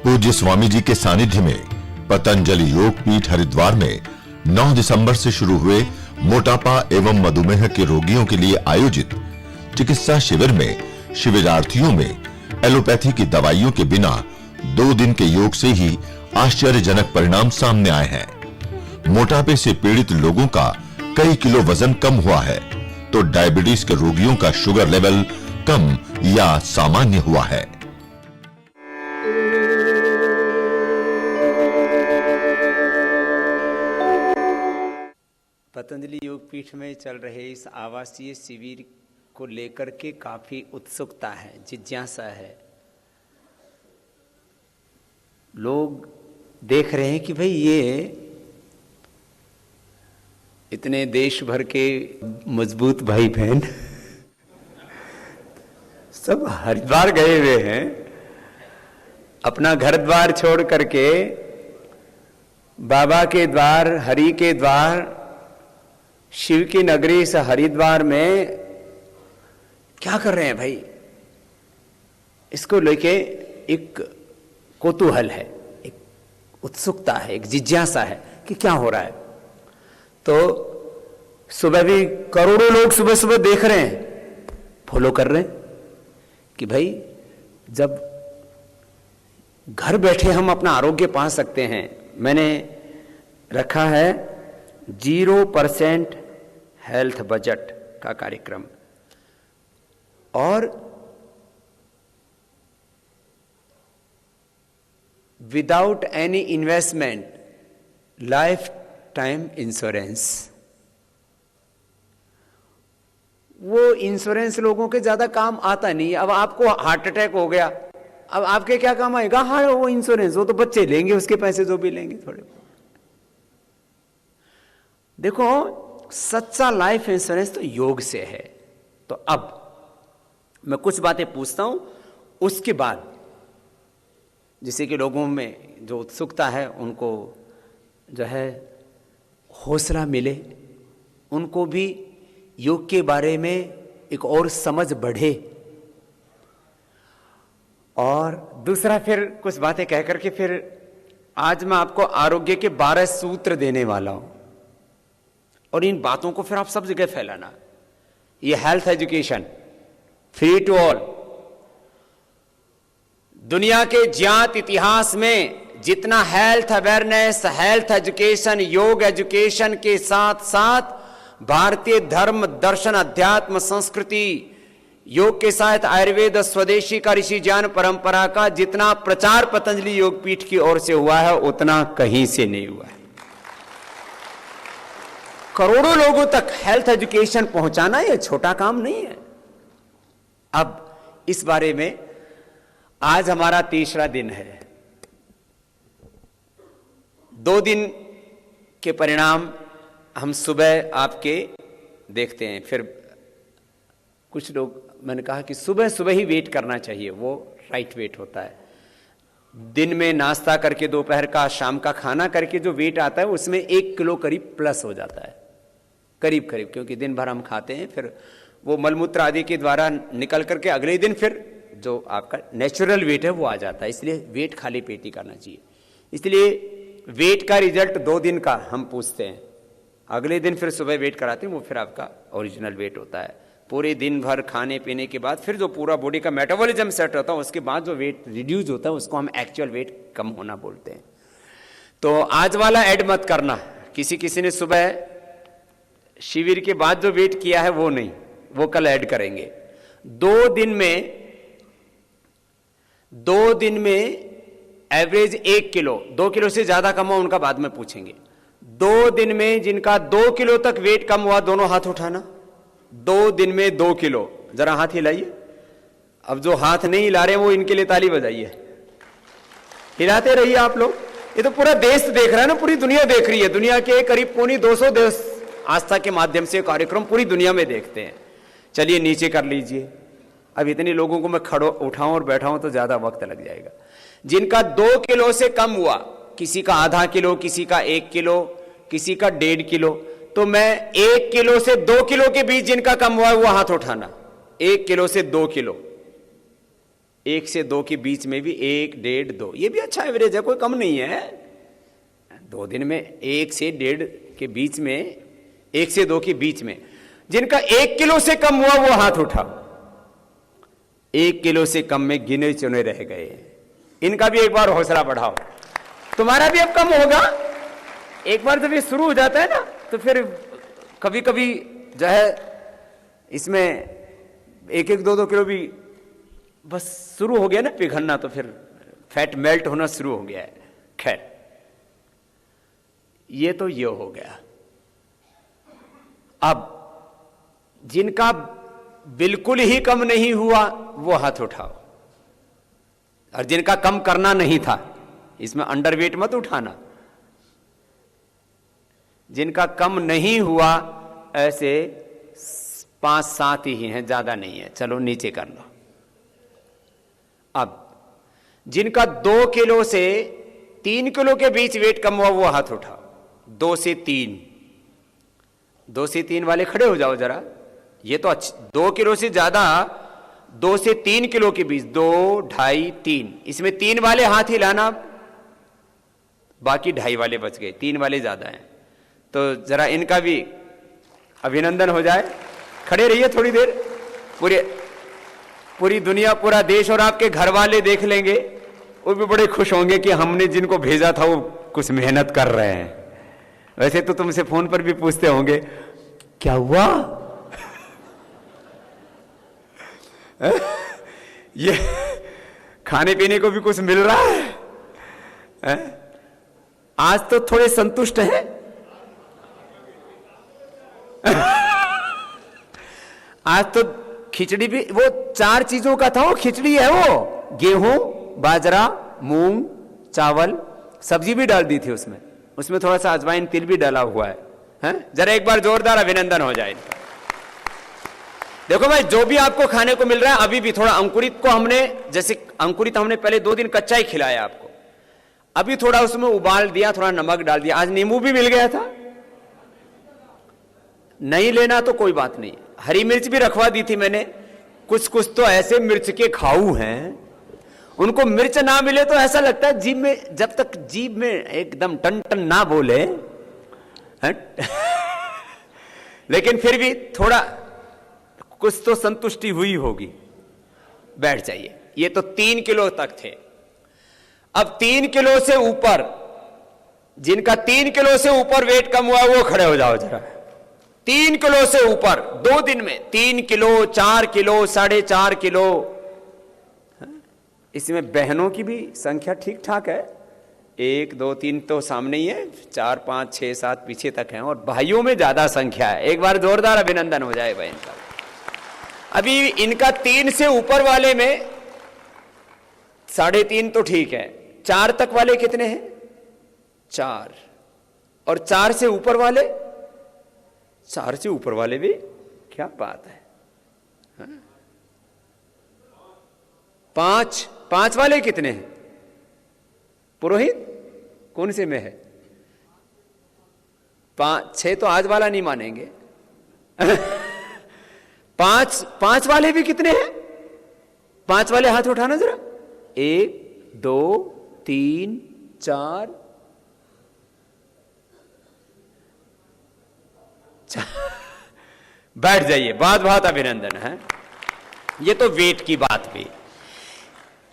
पूज्य स्वामी जी के सानिध्य में पतंजलि योग पीठ हरिद्वार में 9 दिसंबर से शुरू हुए मोटापा एवं मधुमेह के रोगियों के लिए आयोजित चिकित्सा शिविर में शिविरार्थियों में एलोपैथी की दवाइयों के बिना 2 दिन के योग से ही आश्चर्यजनक परिणाम सामने आए हैं। मोटापे से पीड़ित लोगों का कई किलो वजन कम हुआ है, तो डायबिटीज के रोगियों का शुगर लेवल कम या सामान्य हुआ है। पतंजलि योग पीठ में चल रहे इस आवासीय शिविर को लेकर के काफी उत्सुकता है, जिज्ञासा है। लोग देख रहे हैं कि भाई ये इतने देश भर के मजबूत भाई बहन सब हरिद्वार गए हुए हैं, अपना घर द्वार छोड़ करके बाबा के द्वार, हरि के द्वार, शिव की नगरी से हरिद्वार में क्या कर रहे हैं भाई। इसको लेके एक कौतूहल है, एक उत्सुकता है, एक जिज्ञासा है कि क्या हो रहा है। तो सुबह भी करोड़ों लोग सुबह सुबह देख रहे हैं, फॉलो कर रहे हैं कि भाई जब घर बैठे हम अपना आरोग्य पा सकते हैं। मैंने रखा है 0% हेल्थ बजट का कार्यक्रम, और without any investment life time insurance. वो इंश्योरेंस लोगों के ज्यादा काम आता नहीं है। अब आपको हार्ट अटैक हो गया, अब आपके क्या काम आएगा? हाँ, वो इंश्योरेंस, वो तो बच्चे लेंगे उसके पैसे जो भी लेंगे थोड़े। देखो, सच्चा लाइफ इंश्योरेंस तो योग से है। तो अब मैं कुछ बातें पूछता हूं, उसके बाद जिससे कि लोगों में जो उत्सुकता है उनको जो है हौसला मिले, उनको भी योग के बारे में एक और समझ बढ़े। और दूसरा फिर कुछ बातें कह करके फिर आज मैं आपको आरोग्य के 12 सूत्र देने वाला हूं, और इन बातों को फिर आप सब जगह फैलाना। ये health education free to all. दुनिया के ज्ञात इतिहास में जितना health awareness, health education, yoga education के साथ साथ भारतीय धर्म, दर्शन, अध्यात्म, संस्कृति, योग के साथ आयुर्वेद, स्वदेशी का, ऋषि ज्ञान परंपरा का जितना प्रचार पतंजलि योग पीठ की ओर से हुआ है उतना कहीं से नहीं हुआ है। करोड़ों लोगों तक हेल्थ एजुकेशन पहुंचाना यह छोटा काम नहीं है। अब इस बारे में आज हमारा तीसरा दिन है। 2 दिन के परिणाम हम सुबह आपके देखते हैं। फिर कुछ लोग, मैंने कहा कि सुबह सुबह ही वेट करना चाहिए, वो राइट वेट होता है। दिन में नाश्ता करके, दोपहर का, शाम का खाना करके जो वेट आता है उसमें 1 किलो करीब प्लस हो जाता है, करीब करीब, क्योंकि दिन भर हम खाते हैं, फिर वो मलमूत्र आदि के द्वारा निकल करके अगले दिन फिर जो आपका नेचुरल वेट है वो आ जाता है। इसलिए वेट खाली पेट ही करना चाहिए। इसलिए वेट का रिजल्ट 2 दिन का हम पूछते हैं, अगले दिन फिर सुबह वेट कराते हैं, वो फिर आपका ओरिजिनल वेट होता है। पूरे दिन भर खाने पीने के बाद फिर जो पूरा बॉडी का मेटाबॉलिज्म सेट होता है उसके बाद जो वेट रिड्यूस होता है उसको हम एक्चुअल वेट कम होना बोलते हैं। तो आज वाला ऐड मत करना। किसी ने सुबह शिविर के बाद जो वेट किया है वो नहीं, वो कल ऐड करेंगे। 2 दिन में एवरेज 1 किलो, 2 किलो से ज्यादा कम हुआ उनका बाद में पूछेंगे। 2 दिन में जिनका 2 किलो तक वेट कम हुआ, दोनों हाथ उठाना। 2 दिन में 2 किलो, जरा हाथ हिलाइए। अब जो हाथ नहीं हिला रहे हैं वो इनके लिए ताली बजाइए, हिलाते रहिए आप लोग। ये तो पूरा देश देख रहा है ना, पूरी दुनिया देख रही है। दुनिया के करीब 250 देश आस्था के माध्यम से कार्यक्रम पूरी दुनिया में देखते हैं। चलिए नीचे कर लीजिए। अब इतने लोगों को मैं खड़ो उठाऊं और बैठाऊं तो ज्यादा वक्त लग जाएगा। जिनका 2 किलो से कम हुआ, किसी का आधा किलो, किसी का 1 किलो, किसी का 1.5 किलो, तो मैं 1 किलो से 2 किलो के बीच जिनका कम हुआ है वो हाथ उठाना। 1 किलो से 2 किलो, 1 से 2 के बीच में भी 1, 1.5, 2, ये भी अच्छा एवरेज है, कोई कम नहीं है। 2 दिन में 1 से 1.5 के बीच में, 1 से 2 के बीच में जिनका 1 किलो से कम हुआ वो हाथ उठाओ। 1 किलो से कम में गिने चुने रह गए, इनका भी एक बार हौसला बढ़ाओ, तुम्हारा भी अब कम होगा। एक बार जब ये शुरू हो जाता है ना तो फिर कभी कभी जो है इसमें 1-1, 2-2 किलो भी बस शुरू हो गया ना पिघलना, तो फिर फैट मेल्ट होना शुरू हो गया है। खैर, ये तो ये हो गया। अब जिनका बिल्कुल ही कम नहीं हुआ वो हाथ उठाओ, और जिनका कम करना नहीं था, इसमें अंडरवेट मत उठाना, जिनका कम नहीं हुआ ऐसे 5-7 ही हैं, ज्यादा नहीं है, चलो नीचे कर लो। अब जिनका 2 किलो से 3 किलो के बीच वेट कम हुआ वो हाथ उठाओ। 2 से 3, 2 से 3 वाले खड़े हो जाओ जरा। ये तो 2 किलो से ज्यादा, 2 से 3 किलो के बीच, 2, 2.5, 3, इसमें 3 वाले हाथ ही लाना, बाकी 2.5 वाले बच गए, 3 वाले ज्यादा हैं, तो जरा इनका भी अभिनंदन हो जाए। खड़े रहिए थोड़ी देर, पूरी दुनिया, पूरा देश और आपके घर वाले देख लेंगे, वो भी बड़े खुश होंगे कि हमने जिनको भेजा था वो कुछ मेहनत कर रहे हैं। वैसे तो तुमसे फोन पर भी पूछते होंगे क्या हुआ ये खाने पीने को भी कुछ मिल रहा है? आज तो थोड़े संतुष्ट हैं आज तो खिचड़ी भी, वो 4 चीजों का था, वो खिचड़ी है, वो गेहूं, बाजरा, मूंग, चावल, सब्जी भी डाल दी थी उसमें थोड़ा सा अजवाइन, तिल भी डाला हुआ है, हैं? जरा एक बार जोरदार अभिनंदन हो जाए। देखो भाई, जो भी आपको खाने को मिल रहा है, अभी भी थोड़ा अंकुरित को हमने, जैसे अंकुरित हमने पहले 2 दिन कच्चा ही खिलाया आपको, अभी थोड़ा उसमें उबाल दिया, थोड़ा नमक डाल दिया, आज नींबू भी मिल गया था। नहीं लेना तो कोई बात नहीं, हरी मिर्च भी रखवा दी थी मैंने। कुछ कुछ तो ऐसे मिर्च के खाऊ हैं, उनको मिर्च ना मिले तो ऐसा लगता है जीभ में, जब तक जीभ में एकदम टन टन ना बोले लेकिन फिर भी थोड़ा कुछ तो संतुष्टि हुई होगी। बैठ जाइए। ये तो 3 किलो तक थे। अब 3 किलो से ऊपर, जिनका 3 किलो से ऊपर वेट कम हुआ वो खड़े हो जाओ जरा। 3 किलो से ऊपर 2 दिन में 3 किलो, 4 किलो, 4.5 किलो। इसमें बहनों की भी संख्या ठीक ठाक है, 1, 2, 3 तो सामने ही है, 4, 5, 6, 7 पीछे तक हैं, और भाइयों में ज्यादा संख्या है। एक बार जोरदार अभिनंदन हो जाए बहन का। अभी इनका 3 से ऊपर वाले में 3.5 तो ठीक है, 4 तक वाले कितने हैं? 4, और 4 से ऊपर वाले, 4 से ऊपर वाले भी, क्या बात है, 5 वाले कितने हैं? पुरोहित कौन से में है? 6 तो आज वाला नहीं मानेंगे। 5 वाले भी कितने हैं? 5 वाले हाथ उठाना जरा। 1, 2, 3, 4, बैठ जाइए। बहुत अभिनंदन है। ये तो वेट की बात भी।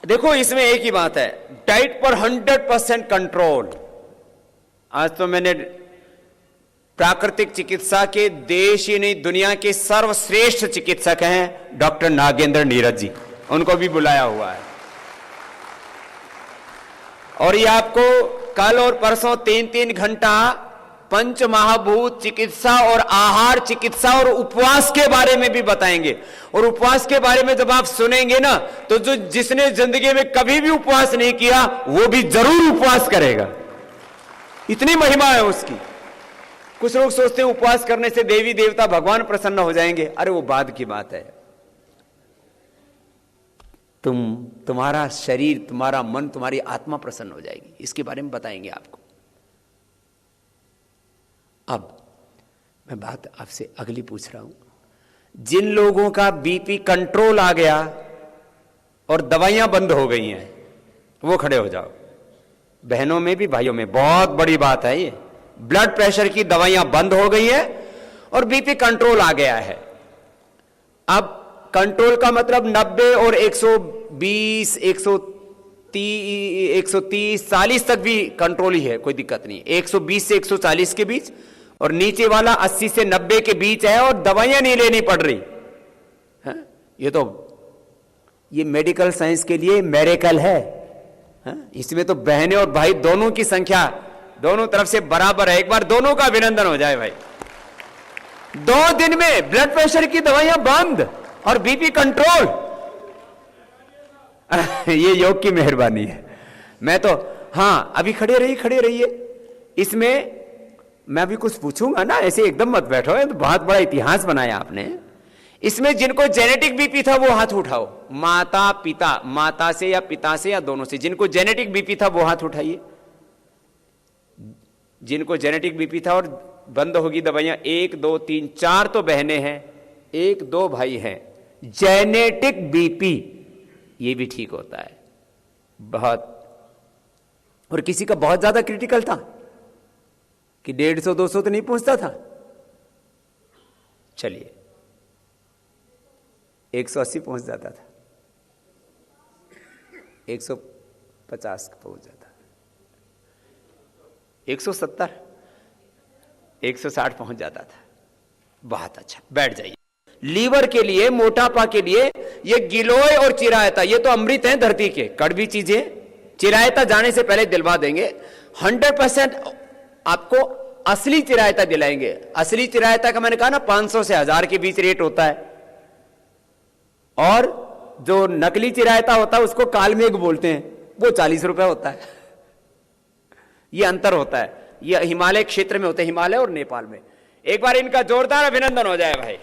देखो इसमें एक ही बात है, डाइट पर 100% कंट्रोल। आज तो मैंने प्राकृतिक चिकित्सा के देश ही नहीं दुनिया के सर्वश्रेष्ठ चिकित्सक हैं डॉक्टर नागेंद्र नीरज जी, उनको भी बुलाया हुआ है। और ये आपको कल और परसों 3-3 घंटा पंच महाभूत चिकित्सा और आहार चिकित्सा और उपवास के बारे में भी बताएंगे। और उपवास के बारे में जब आप सुनेंगे ना, तो जो जिसने जिंदगी में कभी भी उपवास नहीं किया वो भी जरूर उपवास करेगा, इतनी महिमा है उसकी। कुछ लोग सोचते हैं उपवास करने से देवी देवता भगवान प्रसन्न हो जाएंगे। अरे वो बाद की बात है। तुम्हारा शरीर, तुम्हारा मन, तुम्हारी आत्मा प्रसन्न हो जाएगी, इसके बारे में बताएंगे आपको। अब मैं बात आपसे अगली पूछ रहा हूं, जिन लोगों का बीपी कंट्रोल आ गया और दवाइयां बंद हो गई हैं, वो खड़े हो जाओ। बहनों में भी भाइयों में बहुत बड़ी बात है ये। ब्लड प्रेशर की दवाइयां बंद हो गई हैं और बीपी कंट्रोल आ गया है। अब कंट्रोल का मतलब 90 और 120, 130, 40 तक भी कंट्रोल ही है, कोई दिक्कत नहीं। 120 से 140 के बीच, और नीचे वाला 80 से 90 के बीच है, और दवाइयां नहीं लेनी पड़ रही है। ये मेडिकल साइंस के लिए मेरेकल है। इसमें तो बहनें और भाई दोनों की संख्या दोनों तरफ से बराबर है। एक बार दोनों का अभिनंदन हो जाए भाई। 2 दिन में ब्लड प्रेशर की दवाइयां बंद और बीपी कंट्रोल। ये योग की मेहरबानी है। मैं तो अभी खड़े रहिए। इसमें मैं भी कुछ पूछूंगा ना, ऐसे एकदम मत बैठो। तो बहुत बड़ा इतिहास बनाया आपने। इसमें जिनको जेनेटिक बीपी था वो हाथ उठाओ। माता पिता, माता से या पिता से या दोनों से, जिनको जेनेटिक बीपी था वो हाथ उठाइए। जिनको जेनेटिक बीपी था और बंद होगी दवाइयां, 1 2 3 4 तो बहनें हैं, 1 2 भाई हैं। जेनेटिक बीपी ये भी ठीक होता है बहुत। और किसी का बहुत ज्यादा क्रिटिकल था कि 150 200 तो नहीं पहुंचता था, चलिए 180 पहुंच जाता था, 150 पहुंच जाता, 170, 160 पहुंच जाता था। बहुत अच्छा, बैठ जाइए। लीवर के लिए, मोटापा के लिए ये गिलोय और चिरायता, ये तो अमृत हैं धरती के, कड़वी चीजें। चिरायता जाने से पहले दिलवा देंगे। 100% आपको असली चिरायता दिलाएंगे। असली चिरायता का मैंने कहा ना 500 से 1000 के बीच रेट होता है, और जो नकली चिरायता होता है उसको कालमेघ बोलते हैं, वो 40 रुपए होता है। ये अंतर होता है। ये हिमालय क्षेत्र में होते हैं, हिमालय और नेपाल में। एक बार इनका जोरदार अभिनंदन हो जाए भाई।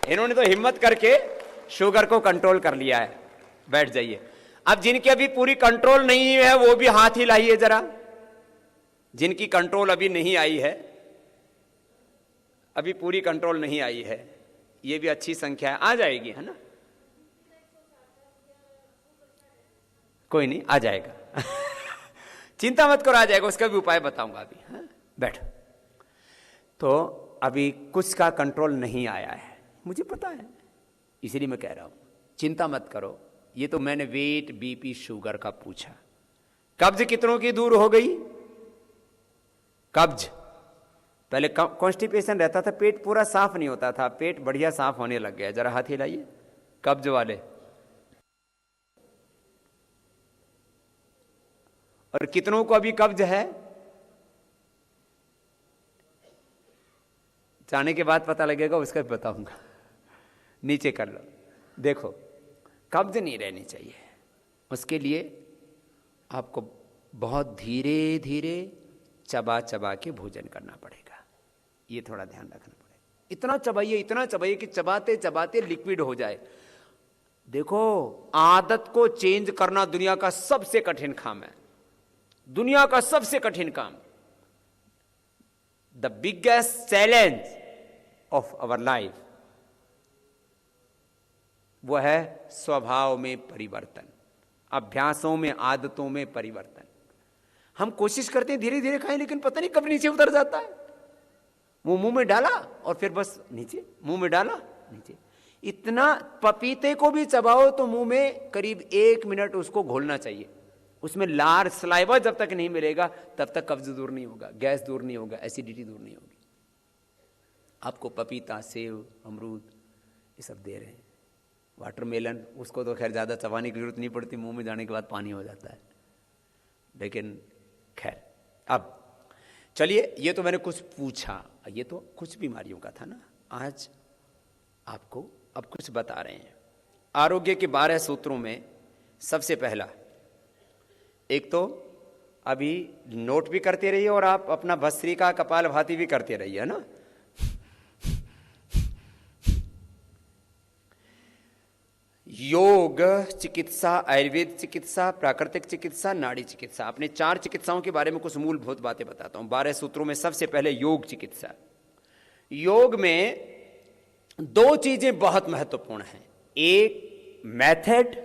इन्होंने तो हिम्मत करके शुगर को कंट्रोल कर लिया है। बैठ जाइए। अब जिनकी अभी पूरी कंट्रोल नहीं है वो भी हाथ हिलाइए जरा। जिनकी कंट्रोल अभी नहीं आई है, अभी पूरी कंट्रोल नहीं आई है, ये भी अच्छी संख्या है, आ जाएगी, है ना? कोई नहीं, आ जाएगा। चिंता मत करो, आ जाएगा। उसका भी उपाय बताऊंगा अभी। बैठो। तो अभी कुछ का कंट्रोल नहीं आया है, मुझे पता है, इसलिए मैं कह रहा हूं चिंता मत करो। ये तो मैंने वेट, बीपी, शुगर का पूछा। कब्ज कितनों की दूर हो गई? कब्ज पहले कॉन्स्टिपेशन रहता था, पेट पूरा साफ नहीं होता था, पेट बढ़िया साफ होने लग गया। जरा हाथ हिलाइए कब्ज वाले। और कितनों को अभी कब्ज है? जाने के बाद पता लगेगा, उसका भी बताऊंगा। नीचे कर लो, देखो कब्ज नहीं रहनी चाहिए। उसके लिए आपको बहुत धीरे धीरे चबा चबा के भोजन करना पड़ेगा। ये थोड़ा ध्यान रखना पड़ेगा। इतना चबाइए कि चबाते चबाते लिक्विड हो जाए। देखो, आदत को चेंज करना दुनिया का सबसे कठिन काम है, दुनिया का सबसे कठिन काम। The biggest challenge of our life वो है स्वभाव में परिवर्तन, अभ्यासों में, आदतों में परिवर्तन। हम कोशिश करते हैं धीरे धीरे खाएं, लेकिन पता नहीं कब नीचे उतर जाता है। वो मुंह में डाला और फिर बस नीचे, मुंह में डाला नीचे। इतना पपीते को भी चबाओ तो मुंह में करीब 1 मिनट उसको घोलना चाहिए। उसमें लार, सलाइवा जब तक नहीं मिलेगा तब तक कब्ज दूर नहीं होगा, गैस दूर नहीं होगा, एसिडिटी दूर नहीं होगी। आपको पपीता, सेव, अमरूद ये सब दे रहे हैं, वाटरमेलन, उसको तो खैर ज़्यादा चबाने की जरूरत नहीं पड़ती, मुंह में जाने के बाद पानी हो जाता है। लेकिन खैर, अब चलिए, ये तो मैंने कुछ पूछा, ये तो कुछ बीमारियों का था ना। आज आपको अब कुछ बता रहे हैं। आरोग्य के 12 सूत्रों में सबसे पहला, एक तो अभी नोट भी करते रहिए और आप अपना भस्त्रिका, कपालभाति भी करते रहिए, है ना। योग चिकित्सा, आयुर्वेद चिकित्सा, प्राकृतिक चिकित्सा, नाड़ी चिकित्सा। अपने 4 चिकित्साओं के बारे में कुछ मूलभूत बातें बताता हूं। 12 सूत्रों में सबसे पहले योग चिकित्सा। योग में 2 चीजें बहुत महत्वपूर्ण हैं, एक मेथड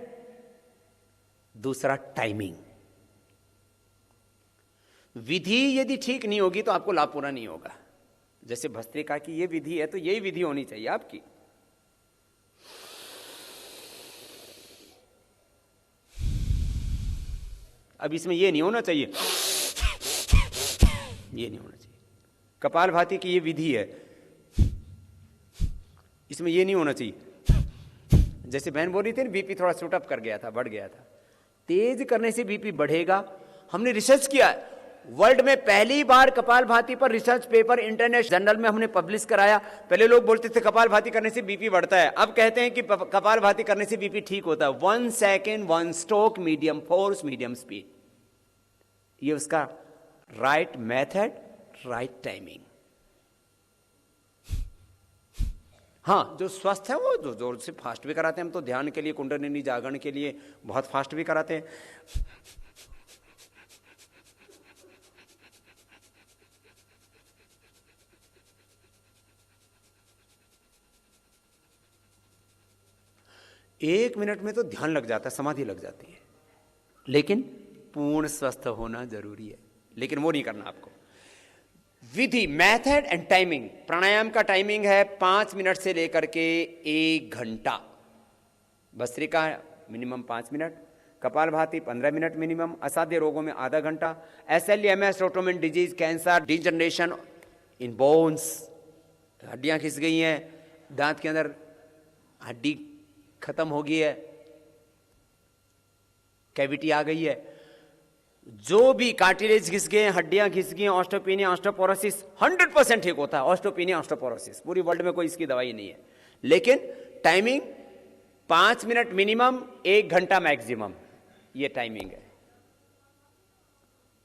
दूसरा टाइमिंग। विधि यदि ठीक नहीं होगी तो आपको लाभ पूरा नहीं होगा। जैसे भस्त्रिका की ये विधि है तो यही विधि होनी चाहिए आपकी। अब इसमें ये नहीं होना चाहिए, ये नहीं होना चाहिए। कपालभाति की ये विधि है, इसमें ये नहीं होना चाहिए। जैसे बहन बोल रही थी ना, बीपी थोड़ा शूट अप कर गया था, बढ़ गया था। तेज करने से बीपी बढ़ेगा। हमने रिसर्च किया, वर्ल्ड में पहली बार कपालभाति पर रिसर्च पेपर इंटरनेशनल जर्नल में हमने पब्लिश कराया। पहले लोग बोलते थे कपालभाति करने से बीपी बढ़ता है, अब कहते हैं कि कपालभाति करने से बीपी ठीक होता है। 1 second 1 stroke, medium force, medium speed. ये उसका राइट मेथड, राइट टाइमिंग। हाँ, जो स्वस्थ है वो जो जोर से फास्ट भी कराते हैं। हम तो ध्यान के लिए, कुंडलिनी जागरण के लिए बहुत फास्ट भी कराते हैं। एक मिनट में तो ध्यान लग जाता है, समाधि लग जाती है, लेकिन पूर्ण स्वस्थ होना जरूरी है। लेकिन वो नहीं करना आपको। विधि, मेथड एंड टाइमिंग। प्राणायाम का टाइमिंग है 5 मिनट से लेकर के 1 घंटा। Bhastrika minimum 5 minute, kapalbhati 15 minute minimum, असाध्य रोगों में आधा घंटा, SLE, MS, autoimmune disease, cancer, degeneration in bones, हड्डियां खिस गई हैं, दांत के अंदर हड्डी खत्म हो गई है, कैविटी आ गई है, जो भी कार्टिलेज घिस गए, हड्डियां घिस गई, ऑस्टोपेनिया, ऑस्टोपोरोसिस 100% ठीक होता है। ऑस्टोपेनिया, ऑस्टोपोरोसिस पूरी वर्ल्ड में कोई इसकी दवाई नहीं है। लेकिन टाइमिंग 5 मिनट मिनिमम, 1 घंटा मैक्सिमम, ये टाइमिंग है।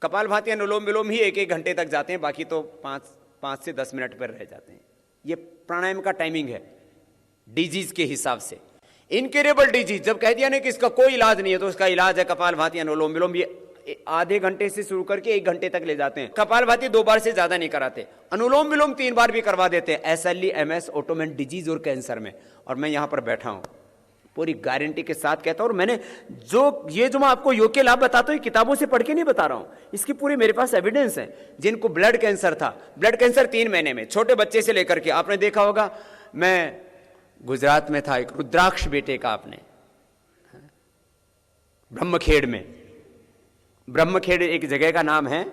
कपालभाति, अनुलोम विलोम ही 1-1 घंटे तक जाते हैं, बाकी तो 5 से 10 मिनट पर रह जाते हैं। ये प्राणायाम का टाइमिंग है डिजीज के हिसाब से। इनक्यूरेबल डिजीज, जब कह दिया ना कि इसका कोई इलाज नहीं है, तो उसका इलाज है कपालभाति, अनुलोम विलोम। ये आधे घंटे से शुरू करके 1 घंटे तक ले जाते हैं। कपालभाति 2 बार से ज्यादा नहीं कराते, अनुलोम विलोम 3 बार भी करवा देते हैं, SLE, MS, ऑटोइम्यून डिजीज और कैंसर में। और मैं यहां पर बैठा हूं, पूरी गारंटी के साथ कहता हूं। और मैंने जो मैं आपको योग के लाभ बताता हूं, किताबों से पढ़ के नहीं बता रहा हूं, इसकी पूरी मेरे पास एविडेंस है। जिनको ब्लड कैंसर था, ब्लड कैंसर 3 महीने में, छोटे बच्चे से लेकर के, आपने देखा होगा, मैं गुजरात में था, एक रुद्राक्ष बेटे का, आपने ब्रह्मखेड़ में, ब्रह्मखेड़ एक जगह का नाम है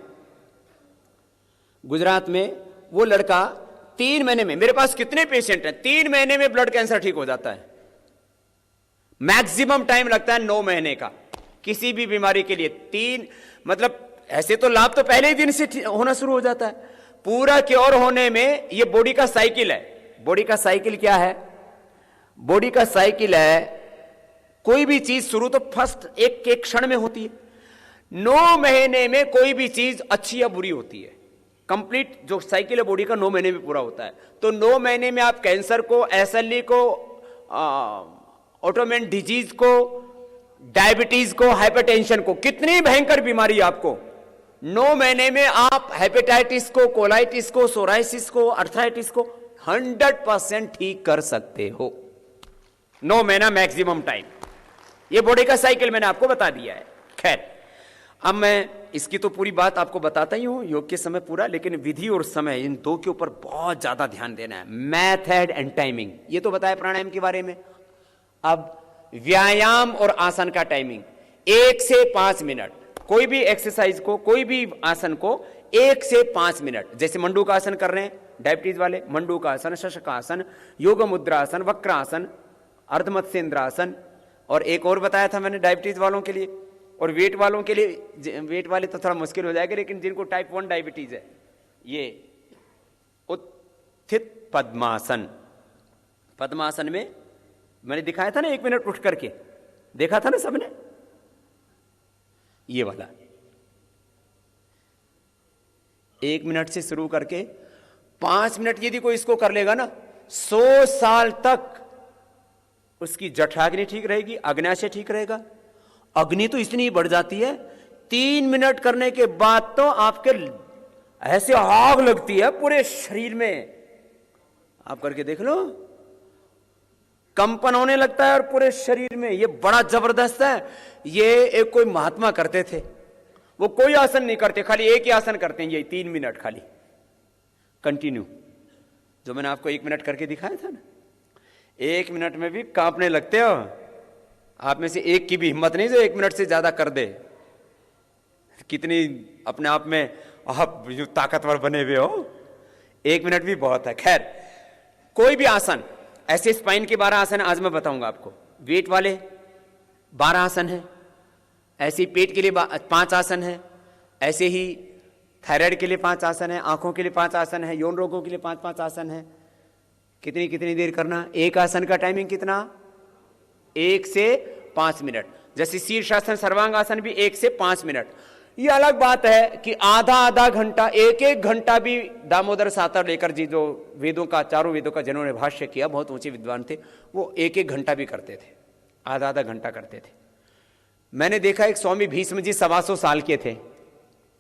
गुजरात में, वो लड़का 3 महीने में, मेरे पास कितने पेशेंट हैं, 3 महीने में ब्लड कैंसर ठीक हो जाता है। मैक्सिमम टाइम लगता है 9 महीने का किसी भी बीमारी के लिए। 3 मतलब ऐसे तो लाभ तो पहले ही दिन से होना शुरू हो जाता है। पूरा क्योर होने में ये बॉडी का साइकिल है। बॉडी का साइकिल क्या है? बॉडी का साइकिल है, कोई भी चीज शुरू तो फर्स्ट एक क्षण में होती है। 9 महीने में कोई भी चीज अच्छी या बुरी होती है। कंप्लीट जो साइकिल है बॉडी का 9 महीने में पूरा होता है। तो 9 महीने में आप कैंसर को, SLE को, ऑटोइम्यून डिजीज को, डायबिटीज को, हाइपरटेंशन को, कितनी भयंकर बीमारी आपको 9 महीने में आप हेपेटाइटिस को, कोलाइटिस को, सोराइसिस को, अर्थराइटिस को 100% ठीक कर सकते हो। 9 महीना मैक्सिमम टाइम। ये बॉडी का साइकिल मैंने आपको बता दिया है। खैर, अब मैं इसकी तो पूरी बात आपको बताता ही हूं योग के समय पूरा, लेकिन विधि और समय, इन 2 के ऊपर बहुत ज्यादा ध्यान देना है। मेथड एंड टाइमिंग, ये तो बताया प्राणायाम के बारे में। अब व्यायाम और आसन का टाइमिंग 1 से 5 मिनट। कोई भी एक्सरसाइज को, कोई भी आसन को 1 से 5 मिनट, जैसे मंडू का आसन कर रहे हैं डायबिटीज वाले, मंडू का आसन, शशकासन, योग मुद्रासन, वक्रासन, अर्धमत्स्येंद्रासन, और एक और बताया था मैंने डायबिटीज वालों के लिए। और वेट वालों के लिए, वेट वाले तो थोड़ा मुश्किल हो जाएगा, लेकिन जिनको टाइप 1 डायबिटीज है, ये उत्थित पद्मासन। पद्मासन में मैंने दिखाया था ना 1 मिनट उठ करके, देखा था ना सबने, ये वाला 1 मिनट से शुरू करके 5 मिनट यदि कोई इसको कर लेगा ना, 100 साल तक उसकी जठराग्नि ठीक रहेगी, अग्न्याशय ठीक रहेगा। अग्नि तो इतनी बढ़ जाती है, 3 मिनट करने के बाद तो आपके ऐसे आग लगती है पूरे शरीर में। आप करके देख लो, कंपन होने लगता है और पूरे शरीर में। ये बड़ा जबरदस्त है। ये एक कोई महात्मा करते थे, वो कोई आसन नहीं करते, खाली एक ही आसन करते हैं, ये 3 मिनट खाली कंटिन्यू, जो मैंने आपको 1 मिनट करके दिखाया था ना। 1 मिनट में भी कांपने लगते हो। आप में से एक की भी हिम्मत नहीं जो 1 मिनट से ज्यादा कर दे। कितनी अपने आप में आप जो ताकतवर बने हुए हो, 1 मिनट भी बहुत है। खैर, कोई भी आसन, ऐसे स्पाइन के 12 आसन आज मैं बताऊंगा आपको। वेट वाले 12 आसन है, ऐसे ही पेट के लिए 5 आसन है, ऐसे ही थायराइड के लिए 5 आसन है, आंखों के लिए 5 आसन है, यौन रोगों के लिए 5-5 आसन है। कितनी कितनी देर करना? एक आसन का टाइमिंग कितना? 1 से 5 मिनट। जैसे शीर्षासन, सर्वांगासन भी 1 से 5 मिनट। ये अलग बात है कि आधा घंटा, 1-1 घंटा भी दामोदर सातवलेकर जी, जो वेदों का, चारों वेदों का जिन्होंने भाष्य किया, बहुत ऊंचे विद्वान थे, वो 1-1 घंटा भी करते थे, आधा घंटा करते थे। मैंने देखा एक स्वामी भीष्म जी 125 साल के थे।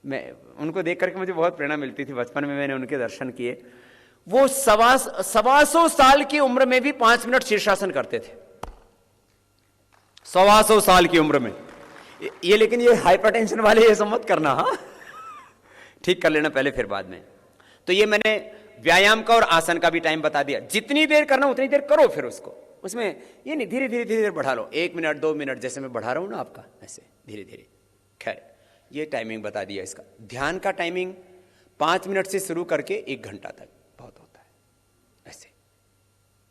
मैं उनको देख करके मुझे बहुत प्रेरणा मिलती थी। बचपन में मैंने उनके दर्शन किए। वो 125 साल की उम्र में भी 5 मिनट शीर्षासन करते थे। 125 साल की उम्र में ये। लेकिन ये हाइपरटेंशन वाले ये सब मत करना, हाँ, ठीक कर लेना पहले फिर बाद में। तो ये मैंने व्यायाम का और आसन का भी टाइम बता दिया। जितनी देर करना उतनी देर करो, फिर उसको उसमें ये नहीं धीरे धीरे बढ़ा लो। 1 मिनट 2 मिनट जैसे मैं बढ़ा रहा हूं ना आपका, ऐसे धीरे धीरे। खैर, ये टाइमिंग बता दिया इसका। ध्यान का टाइमिंग 5 मिनट से शुरू करके 1 घंटा तक बहुत होता है, ऐसे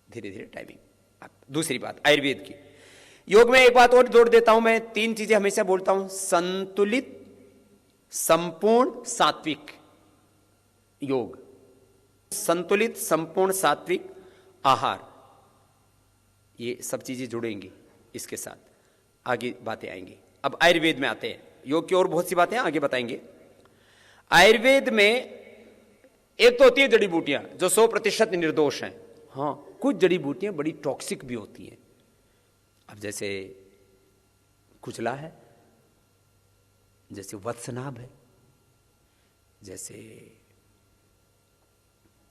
धीरे धीरे टाइमिंग। दूसरी बात आयुर्वेद की। योग में एक बात और जोड़ देता हूं मैं, 3 चीजें हमेशा बोलता हूं: संतुलित, संपूर्ण, सात्विक योग। संतुलित, संपूर्ण, सात्विक आहार, ये सब चीजें जुड़ेंगी इसके साथ, आगे बातें आएंगी। अब आयुर्वेद में आते हैं। योग की और बहुत सी बातें आगे बताएंगे। आयुर्वेद में एक तो होती है जड़ी बूटियां, जो 100% निर्दोष हैं। हाँ, कुछ जड़ी बूटियां बड़ी टॉक्सिक भी होती हैं। अब जैसे कुचला है, जैसे वत्सनाभ है, जैसे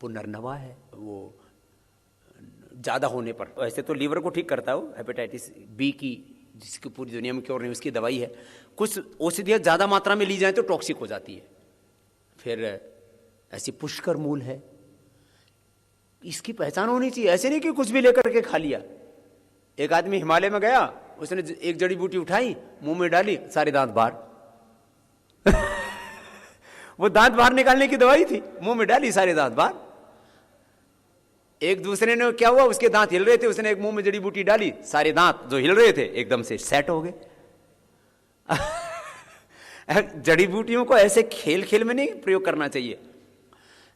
पुनर्नवा है, वो ज्यादा होने पर, ऐसे तो लीवर को ठीक करता है वो, हेपेटाइटिस बी की, जिसकी पूरी दुनिया में क्योर नहीं, उसकी दवाई है। कुछ औषधियां ज्यादा मात्रा में ली जाए तो टॉक्सिक हो जाती है। फिर ऐसी पुष्कर मूल है, इसकी पहचान होनी चाहिए। ऐसे नहीं कि कुछ भी लेकर के खा लिया। एक आदमी हिमालय में गया, उसने एक जड़ी बूटी उठाई, मुंह में डाली, सारे दांत बाहर। वो दांत बाहर निकालने की दवाई थी, मुंह में डाली, सारे दांत बाहर। एक दूसरे ने क्या हुआ, उसके दांत हिल रहे थे, उसने एक मुंह में जड़ी बूटी डाली, सारे दांत जो हिल रहे थे एकदम से सेट हो गए। जड़ी बूटियों को ऐसे खेल खेल में नहीं प्रयोग करना चाहिए।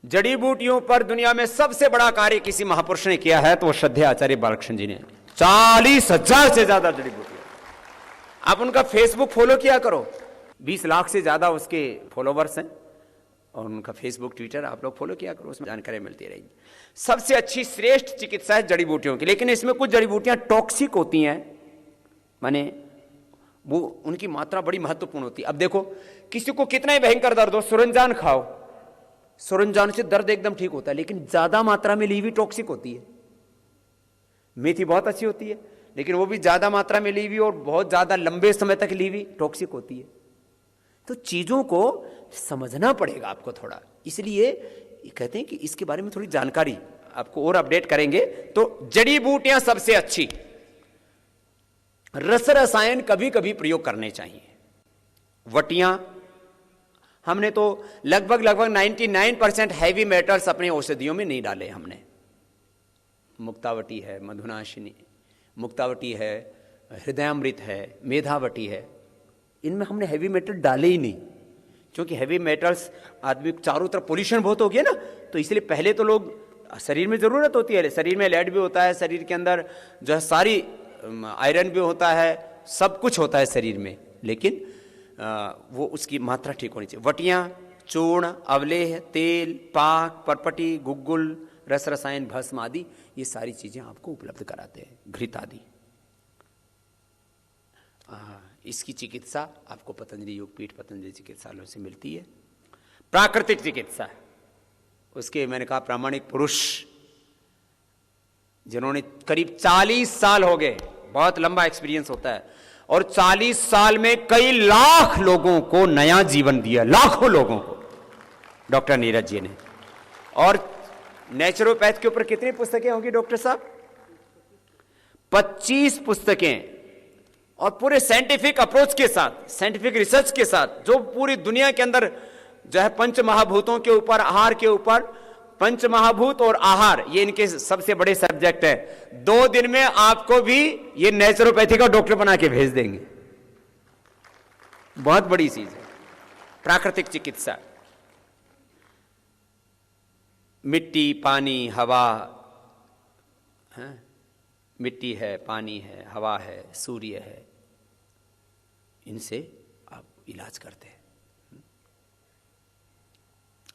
जड़ी बूटियों पर दुनिया में सबसे बड़ा कार्य किसी महापुरुष ने किया है तो वो श्रद्धेय आचार्य बालकृष्ण जी ने। 40,000 से ज्यादा जड़ी बूटियां। आप उनका फेसबुक फॉलो किया करो, 20 लाख से ज्यादा उसके फॉलोवर्स हैं, और उनका फेसबुक ट्विटर आप लोग फॉलो किया करो, उसमें जानकारी मिलती रहेगी। सबसे अच्छी श्रेष्ठ चिकित्सा है जड़ी बूटियों की। लेकिन इसमें कुछ जड़ी बूटियां टॉक्सिक होती हैं, माने वो उनकी मात्रा बड़ी महत्वपूर्ण होती है। अब देखो, किसी को कितना ही भयंकर दर्द हो, सुरंजान खाओ, सुरंजान से दर्द एकदम ठीक होता है, लेकिन ज्यादा मात्रा में ली हुई टॉक्सिक होती है। मेथी बहुत अच्छी होती है, लेकिन वो भी ज्यादा मात्रा में ली हुई और बहुत ज्यादा लंबे समय तक ली हुई टॉक्सिक होती है। तो चीजों को समझना पड़ेगा आपको थोड़ा, इसलिए कहते हैं कि इसके बारे में थोड़ी जानकारी आपको और अपडेट करेंगे। तो जड़ी बूटियां सबसे अच्छी, रस रसायन कभी कभी प्रयोग करने चाहिए। वटियां, हमने तो लगभग 99% हैवी मेटल्स अपने औषधियों में नहीं डाले। हमने मुक्तावटी है, मधुनाशिनी मुक्तावटी है, हृदयामृत है, मेधावटी है, इनमें हमने हैवी मेटल डाले ही नहीं, क्योंकि हैवी मेटल्स आदमी चारों तरफ पोल्यूशन बहुत हो गया ना, तो इसलिए पहले तो लोग, शरीर में जरूरत होती है, शरीर में लेड भी होता है, शरीर के अंदर जो है सारी आयरन भी होता है, सब कुछ होता है शरीर में, लेकिन वो उसकी मात्रा ठीक होनी चाहिए। वटियां, चूर्ण, अवलेह, तेल, पाक, परपटी, गुग्गुल, रस रसायन, भस्म आदि, ये सारी चीजें आपको उपलब्ध कराते हैं, घृत आदि। इसकी चिकित्सा आपको पतंजलि योगपीठ, पतंजलि चिकित्सालयों से मिलती है। प्राकृतिक चिकित्सा, उसके मैंने कहा प्रामाणिक पुरुष जिन्होंने करीब 40 साल हो गए, बहुत लंबा एक्सपीरियंस होता है, और 40 साल में कई लाख लोगों को नया जीवन दिया, लाखों लोगों को डॉक्टर नीरज जी ने। और नेचुरोपैथ के ऊपर कितनी पुस्तकें होंगी डॉक्टर साहब? 25 पुस्तकें, और पूरे साइंटिफिक अप्रोच के साथ, साइंटिफिक रिसर्च के साथ, जो पूरी दुनिया के अंदर जो है पंच महाभूतों के ऊपर, आहार के ऊपर, पंच महाभूत और आहार ये इनके सबसे बड़े सब्जेक्ट है। 2 दिन में आपको भी ये नेचुरोपैथी का डॉक्टर बना के भेज देंगे। बहुत बड़ी चीज है प्राकृतिक चिकित्सा। मिट्टी, पानी, हवा है, मिट्टी है, पानी है, हवा है, सूर्य है, इनसे आप इलाज करते हैं।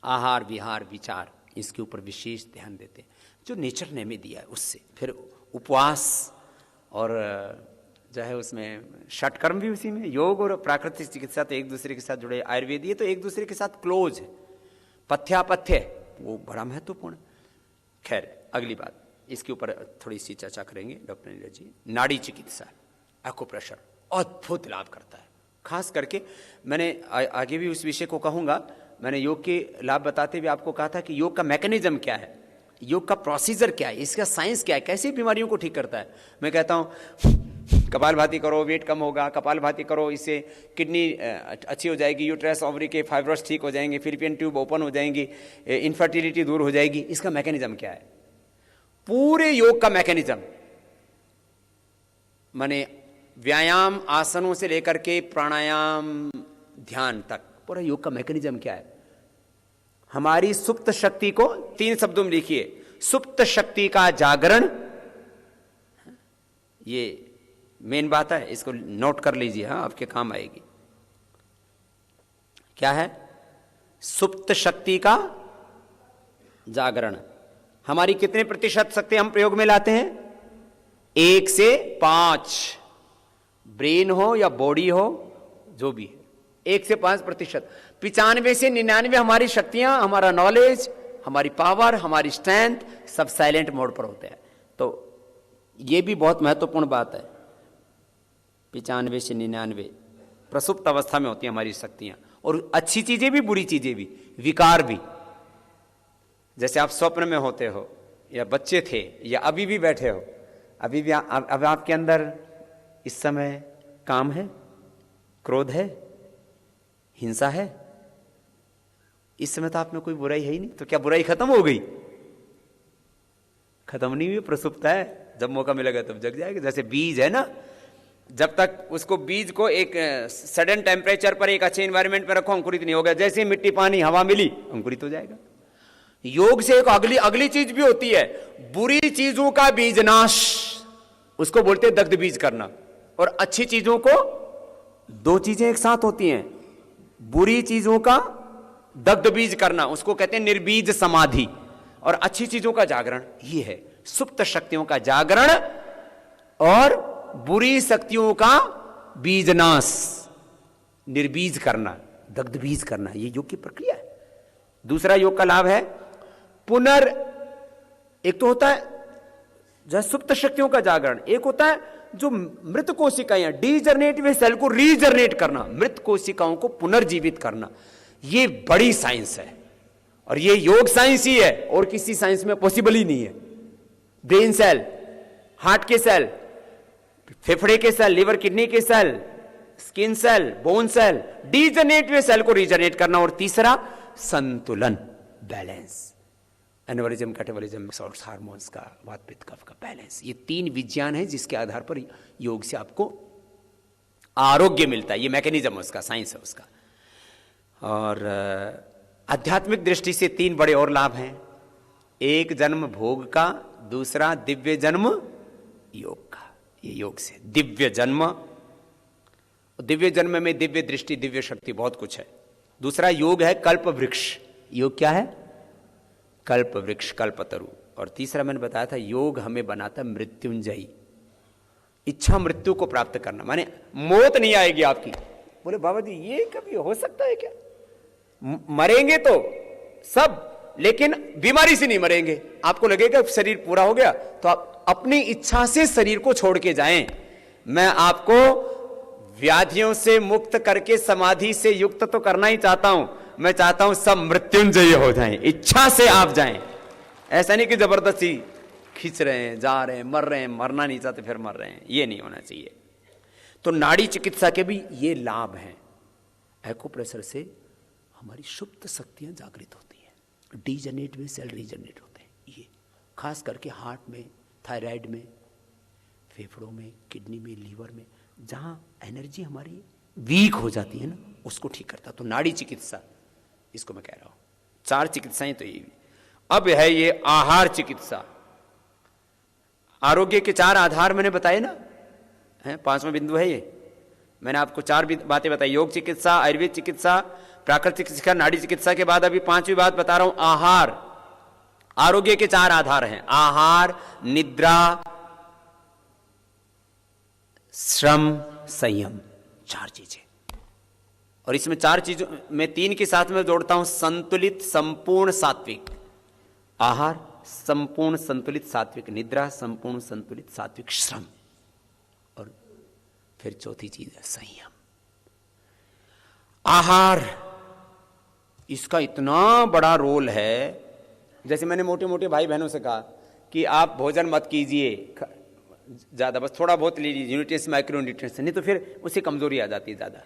आहार, विहार, विचार, इसके ऊपर विशेष ध्यान देते हैं, जो नेचर ने हमें दिया है उससे। फिर उपवास और जो है उसमें षटकर्म भी उसी में। योग और प्राकृतिक चिकित्सा तो एक दूसरे के साथ जुड़े, आयुर्वेद ये तो एक दूसरे के साथ क्लोज है। पथ्यापथ्य वो बड़ा महत्वपूर्ण। खैर अगली बात, इसके ऊपर थोड़ी सी चर्चा करेंगे डॉक्टर नीरज जी। नाड़ी चिकित्सा, एक्यूप्रेशर अद्भुत लाभ करता है। खास करके मैंने आगे भी उस विषय को कहूंगा। मैंने योग के लाभ बताते हुए आपको कहा था कि योग का मैकेनिज्म क्या है, योग का प्रोसीजर क्या है, इसका साइंस क्या है, कैसी बीमारियों को ठीक करता है। मैं कहता हूं कपालभाति करो, वेट कम होगा, कपालभाति करो, इससे किडनी अच्छी हो जाएगी, यूट्रस ओवरी के फाइब्रोस ठीक हो जाएंगे, फिलिपियन ट्यूब ओपन हो जाएंगी, इनफर्टिलिटी दूर हो जाएगी। इसका मैकेनिज्म क्या है? पूरे योग का मैकेनिज्म, माने व्यायाम, आसनों से लेकर के प्राणायाम, ध्यान तक, पूरा योग का मैकेनिज्म क्या है? हमारी सुप्त शक्ति को 3 शब्दों में लिखिए। सुप्त शक्ति का जागरण, ये मेन बात है, इसको नोट कर लीजिए, हाँ आपके काम आएगी। क्या है? सुप्त शक्ति का जागरण। हमारी कितने प्रतिशत शक्ति हम प्रयोग में लाते हैं? 1 से 5, ब्रेन हो या बॉडी हो, जो भी है, 1 से 5%। 95 से 99 हमारी शक्तियां, हमारा नॉलेज, हमारी पावर, हमारी स्ट्रेंथ सब साइलेंट मोड पर होते हैं। तो यह भी बहुत महत्वपूर्ण बात है। 95 से 99 प्रसुप्त अवस्था में होती हैं हमारी शक्तियां, और अच्छी चीजें भी, बुरी चीजें भी, विकार भी। जैसे आप स्वप्न में होते हो, या बच्चे थे, या अभी भी बैठे हो, अभी भी अब आपके अंदर इस समय काम है, क्रोध है, हिंसा है, इस समय तो आप में कोई बुराई है ही नहीं। तो क्या बुराई खत्म हो गई? खत्म नहीं हुई, प्रसुप्त है। जब मौका मिलेगा तब जग जाएगा। जैसे बीज है ना, जब तक उसको बीज को एक सडन टेम्परेचर पर, एक अच्छे एनवायरनमेंट पर रखो, अंकुरित नहीं होगा। जैसे मिट्टी, पानी, हवा मिली, अंकुरित हो जाएगा। योग से एक अगली चीज भी होती है, बुरी चीजों का बीज नाश, उसको बोलते हैं दग्ध बीज करना। और अच्छी चीजों को, 2 चीजें एक साथ होती हैं, बुरी चीजों का दग्ध बीज करना, उसको कहते हैं निर्बीज समाधि, और अच्छी चीजों का जागरण। ये है सुप्त शक्तियों का जागरण और बुरी शक्तियों का बीजनाश, निर्बीज करना, दग्ध बीज करना। ये योग की प्रक्रिया है। दूसरा योग का लाभ है एक तो होता है जो सुप्त शक्तियों का जागरण, एक होता है जो मृत कोशिकाएं, डीजनरेटिव सेल को रीजनरेट करना, मृत कोशिकाओं को पुनर्जीवित करना। ये बड़ी साइंस है, और ये योग साइंस ही है, और किसी साइंस में पॉसिबल ही नहीं है। ब्रेन सेल, हार्ट के सेल, फेफड़े के सेल, लिवर किडनी के cell, skin cell, bone cell, degenerative cell को रीजनरेट करना। और तीसरा संतुलन, बैलेंस, एनोरिज्म, कैटाबॉलिज्म, हार्मोन्स का, वात पित्त कफ का बैलेंस। ये 3 विज्ञान है जिसके आधार पर योग से आपको आरोग्य मिलता है। ये मैकेनिज्म उसका, साइंस है उसका। और आध्यात्मिक दृष्टि से 3 बड़े और लाभ हैं। एक जन्म भोग का, दूसरा दिव्य जन्म योग का। ये योग से दिव्य जन्म, दिव्य जन्म में दिव्य दृष्टि, दिव्य शक्ति, बहुत कुछ है। दूसरा योग है कल्प वृक्ष। योग क्या है? कल्प वृक्ष, कल्पतरु। और तीसरा मैंने बताया था, योग हमें बनाता मृत्युंजयी, इच्छा मृत्यु को प्राप्त करना, माने मौत नहीं आएगी आपकी। बोले बाबा जी ये कभी हो सकता है क्या? मरेंगे तो सब, लेकिन बीमारी से नहीं मरेंगे। आपको लगेगा शरीर पूरा हो गया तो आप अपनी इच्छा से शरीर को छोड़ के जाएं। मैं आपको व्याधियों से मुक्त करके समाधि से युक्त तो करना ही चाहता हूं, मैं चाहता हूं सब मृत्युंजय हो जाएं, इच्छा से आप जाएं। ऐसा नहीं कि जबरदस्ती खींच रहे हैं, जा रहे हैं, मर रहे हैं, मरना नहीं चाहते फिर मर रहे हैं, ये नहीं होना चाहिए। तो नाड़ी चिकित्सा के भी ये लाभ हैं। एक्यूप्रेशर से हमारी सुप्त शक्तियां जागृत होती हैं, डीजनरेट में सेल रीजनरेट होते हैं। ये खास करके हार्ट में, थायराइड में, फेफड़ों में, किडनी में, लीवर में, जहां एनर्जी हमारी वीक हो जाती है ना, उसको ठीक करता। तो नाड़ी चिकित्सा, इसको मैं कह रहा हूं 4 चिकित्साएं तो ये। अब है ये आहार चिकित्सा। आरोग्य के 4 आधार मैंने बताए ना, है 5वां बिंदु है ये। मैंने आपको 4 बातें बताई, योग चिकित्सा, आयुर्वेद चिकित्सा, प्राकृतिक चिकित्सा, नाड़ी चिकित्सा के बाद अभी 5वीं बात बता रहा हूं, आहार। आरोग्य के 4 आधार हैं, आहार, निद्रा, श्रम, संयम, 4 चीजें। और इसमें 4 चीजों में 3 के साथ में जोड़ता हूं, संतुलित, संपूर्ण, सात्विक। आहार, संपूर्ण संतुलित सात्विक निद्रा, संपूर्ण संतुलित सात्विक श्रम, और फिर चौथी चीज है संयम। आहार, इसका इतना बड़ा रोल है। जैसे मैंने मोटे मोटे भाई बहनों से कहा कि आप भोजन मत कीजिए ज्यादा, बस थोड़ा बहुत ले लीजिए, न्यूट्रिएंट्स, माइक्रो न्यूट्रिएंट्स, नहीं तो फिर उससे कमजोरी आ जाती है ज्यादा।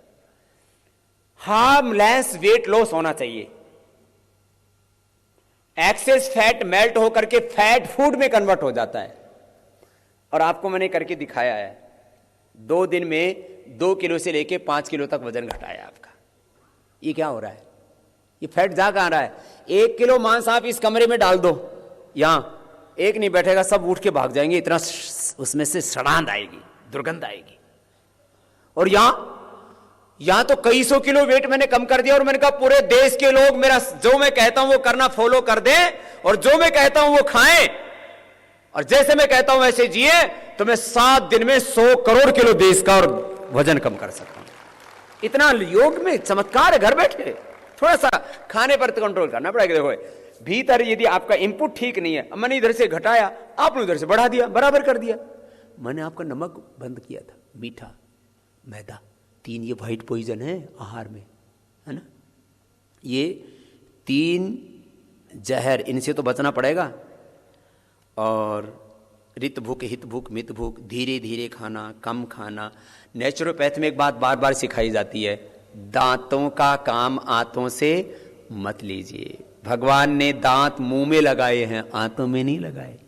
हार्मलेस वेट लॉस होना चाहिए। एक्सेस फैट मेल्ट होकर के फैट फूड में कन्वर्ट हो जाता है, और आपको मैंने करके दिखाया है। 2 दिन में 2 किलो से लेके 5 किलो तक वजन घटाया आपका। ये क्या हो रहा है? ये फैट जा कहां रहा है? 1 किलो मांस आप इस कमरे में डाल दो, यहां एक नहीं बैठेगा, सब उठ के भाग जाएंगे, इतना उसमें से सड़ांध आएगी, दुर्गंध आएगी। और यहां तो कई सौ किलो वेट मैंने कम कर दिया, और मैंने कहा पूरे देश के लोग मेरा जो मैं कहता हूं वो करना फॉलो कर दें, और जो मैं कहता हूं वो खाएं, और जैसे मैं कहता हूं वैसे जिए, तो मैं 7 दिन में 100 करोड़ किलो देश का और वजन कम कर सकता हूं। इतना योग में चमत्कार है घर बैठे। थोड़ा सा खाने पर तो कंट्रोल करना पड़ेगा। देखो भीतर यदि आपका इनपुट ठीक नहीं है, मैंने इधर से घटाया, आपने उधर से बढ़ा दिया, बराबर कर दिया। मैंने आपका नमक बंद किया था, मीठा, मैदा, 3 ये व्हाइट पॉइजन है आहार में, है ना। ये 3 जहर, इनसे तो बचना पड़ेगा। और रित भूख, हित भूख, मित भूख, धीरे धीरे खाना, कम खाना। नेचुरोपैथ में एक बात बार बार सिखाई जाती है, दांतों का काम आंतों से मत लीजिए। भगवान ने दांत मुंह में लगाए हैं, आंतों में नहीं लगाए।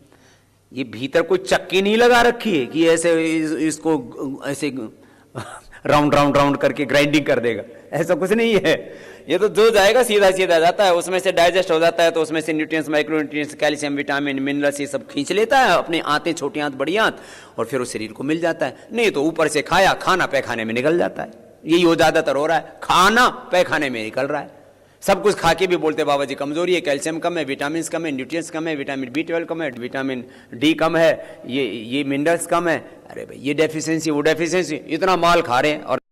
ये भीतर कोई चक्की नहीं लगा रखी है कि ऐसे इसको ऐसे राउंड राउंड राउंड करके ग्राइंडिंग कर देगा, ऐसा कुछ नहीं है। ये तो जो जाएगा सीधा सीधा जाता है, उसमें से डाइजेस्ट हो जाता है, तो उसमें से nutrients, micro nutrients, calcium, vitamin, minerals, ये सब खींच लेता है अपने आंतें, छोटी आंत, बड़ी आंत, और फिर उस शरीर को मिल जाता है। नहीं तो ऊपर से खाया, खाना पैखाने में निकल जाता है। यही हो ज्यादातर हो रहा है, खाना पैखाने में निकल रहा है। सब कुछ खा के भी बोलते बाबा जी कमजोरी है, कैल्शियम कम है, विटामिन कम है, न्यूट्रिएंट्स कम है, विटामिन B12 कम है, विटामिन D कम है, ये मिनरल्स कम है। अरे भाई ये डेफिशिएंसी, वो डेफिशिएंसी, इतना माल खा रहे हैं और